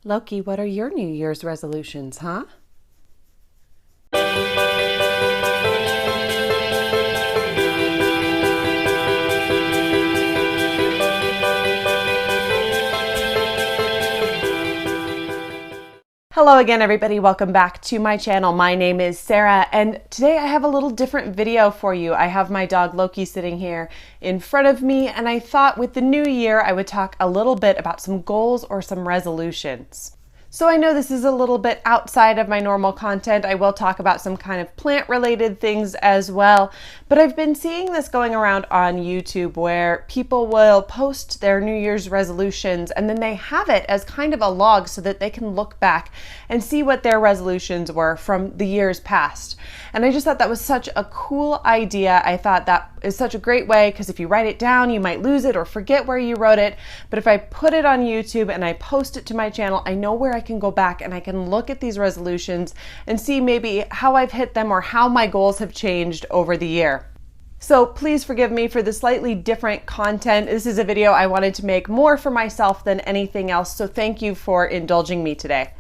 Loki, what are your New Year's resolutions, huh? Hello again, everybody. Welcome back to my channel. My name is Sarah, and today I have a little different video for you. I have my dog Loki sitting here in front of me, and I thought with the new year I would talk a little bit about some goals or some resolutions. So I know this is a little bit outside of my normal content. I will talk about some kind of plant-related things as well, but I've been seeing this going around on YouTube where people will post their New Year's resolutions and then they have it as kind of a log so that they can look back and see what their resolutions were from the years past. And I just thought that was such a cool idea. I thought that is such a great way because if you write it down, you might lose it or forget where you wrote it. But if I put it on YouTube and I post it to my channel, I know where I can go back and I can look at these resolutions and see maybe how I've hit them or how my goals have changed over the year. So please forgive me for the slightly different content. This is a video I wanted to make more for myself than anything else, so thank you for indulging me today.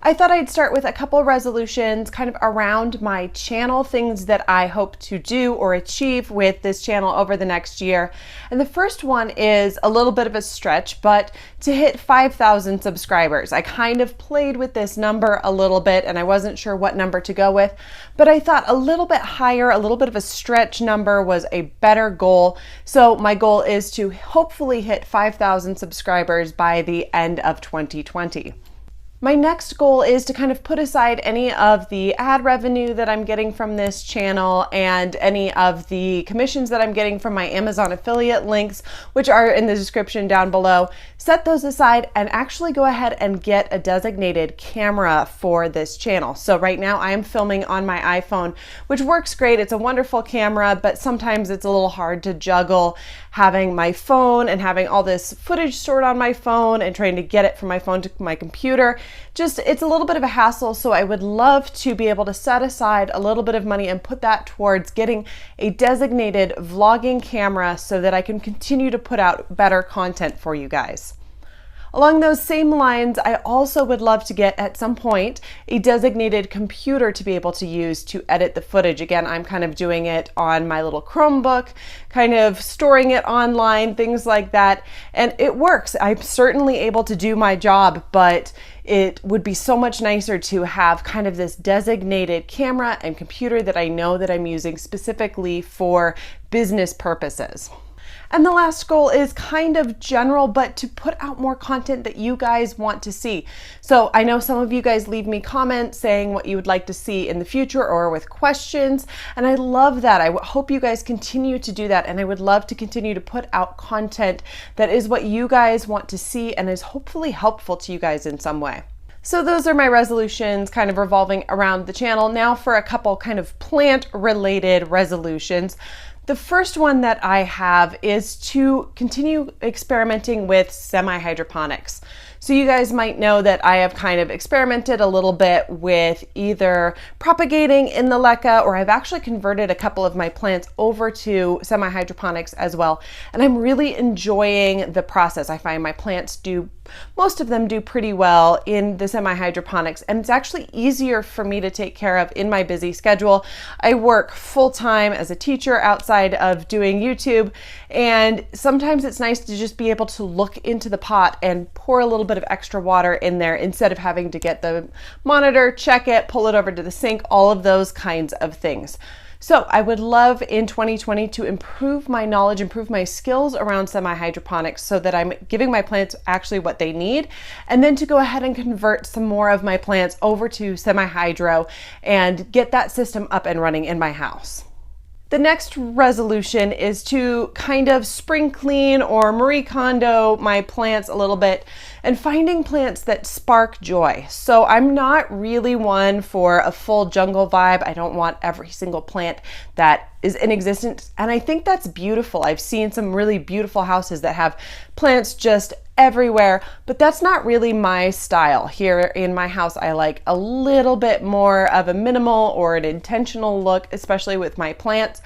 I thought I'd start with a couple resolutions kind of around my channel, things that I hope to do or achieve with this channel over the next year. And the first one is a little bit of a stretch, but to hit 5,000 subscribers. I kind of played with this number a little bit and I wasn't sure what number to go with, but I thought a little bit higher, a little bit of a stretch number was a better goal. So my goal is to hopefully hit 5,000 subscribers by the end of 2020. My next goal is to kind of put aside any of the ad revenue that I'm getting from this channel and any of the commissions that I'm getting from my Amazon affiliate links, which are in the description down below. Set those aside and actually go ahead and get a designated camera for this channel. So right now I am filming on my iPhone, which works great. It's a wonderful camera, but sometimes it's a little hard to juggle having my phone and having all this footage stored on my phone and trying to get it from my phone to my computer. It's a little bit of a hassle, so I would love to be able to set aside a little bit of money and put that towards getting a designated vlogging camera so that I can continue to put out better content for you guys. Along those same lines, I also would love to get at some point a designated computer to be able to use to edit the footage. Again, I'm kind of doing it on my little Chromebook, kind of storing it online, things like that. And it works. I'm certainly able to do my job, but it would be so much nicer to have kind of this designated camera and computer that I know that I'm using specifically for business purposes. And the last goal is kind of general, but to put out more content that you guys want to see. So I know some of you guys leave me comments saying what you would like to see in the future or with questions, and I love that. I hope you guys continue to do that, and I would love to continue to put out content that is what you guys want to see and is hopefully helpful to you guys in some way. So those are my resolutions kind of revolving around the channel. Now for a couple kind of plant-related resolutions. The first one that I have is to continue experimenting with semi-hydroponics. So you guys might know that I have kind of experimented a little bit with either propagating in the LECA, or I've actually converted a couple of my plants over to semi-hydroponics as well. And I'm really enjoying the process. I find my plants most of them do pretty well in the semi-hydroponics, and it's actually easier for me to take care of in my busy schedule. I work full-time as a teacher outside of doing YouTube, and sometimes it's nice to just be able to look into the pot and pour a little bit of extra water in there instead of having to get the monitor, check it, pull it over to the sink, all of those kinds of things. So I would love in 2020 to improve my knowledge, improve my skills around semi-hydroponics so that I'm giving my plants actually what they need, and then to go ahead and convert some more of my plants over to semi-hydro and get that system up and running in my house. The next resolution is to kind of spring clean or Marie Kondo my plants a little bit and finding plants that spark joy. So I'm not really one for a full jungle vibe. I don't want every single plant that is in existence, and I think that's beautiful. I've seen some really beautiful houses that have plants just everywhere, but that's not really my style. Here in my house, I like a little bit more of a minimal or an intentional look, especially with my plants.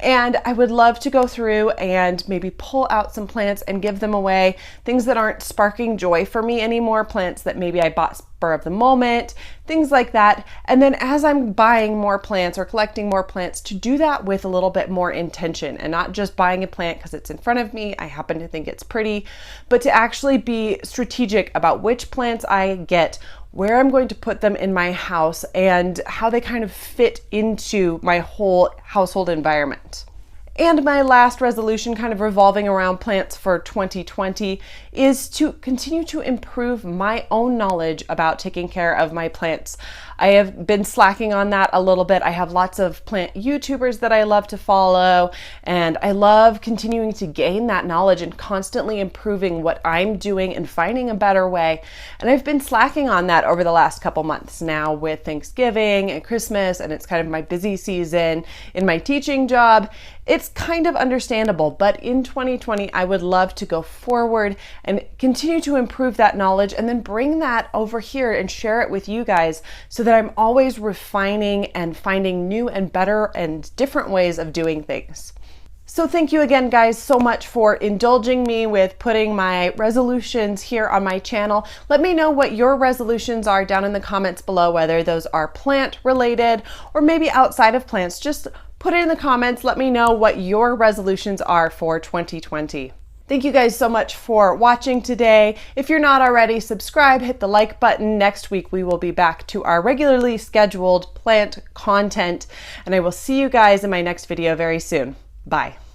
And I would love to go through and maybe pull out some plants and give them away, things that aren't sparking joy for me anymore, plants that maybe I bought spur of the moment, things like that. And then as I'm buying more plants or collecting more plants, to do that with a little bit more intention and not just buying a plant because it's in front of me, I happen to think it's pretty, but to actually be strategic about which plants I get, where I'm going to put them in my house, and how they kind of fit into my whole household environment. And my last resolution, kind of revolving around plants for 2020, is to continue to improve my own knowledge about taking care of my plants. I have been slacking on that a little bit. I have lots of plant YouTubers that I love to follow, and I love continuing to gain that knowledge and constantly improving what I'm doing and finding a better way. And I've been slacking on that over the last couple months now with Thanksgiving and Christmas, and it's kind of my busy season in my teaching job. It's kind of understandable, but in 2020, I would love to go forward and continue to improve that knowledge and then bring that over here and share it with you guys so that I'm always refining and finding new and better and different ways of doing things. So thank you again, guys, so much for indulging me with putting my resolutions here on my channel. Let me know what your resolutions are down in the comments below, whether those are plant related or maybe outside of plants. Just put it in the comments. Let me know what your resolutions are for 2020. Thank you guys so much for watching today. If you're not already, subscribe, hit the like button. Next week, we will be back to our regularly scheduled plant content, and I will see you guys in my next video very soon. Bye.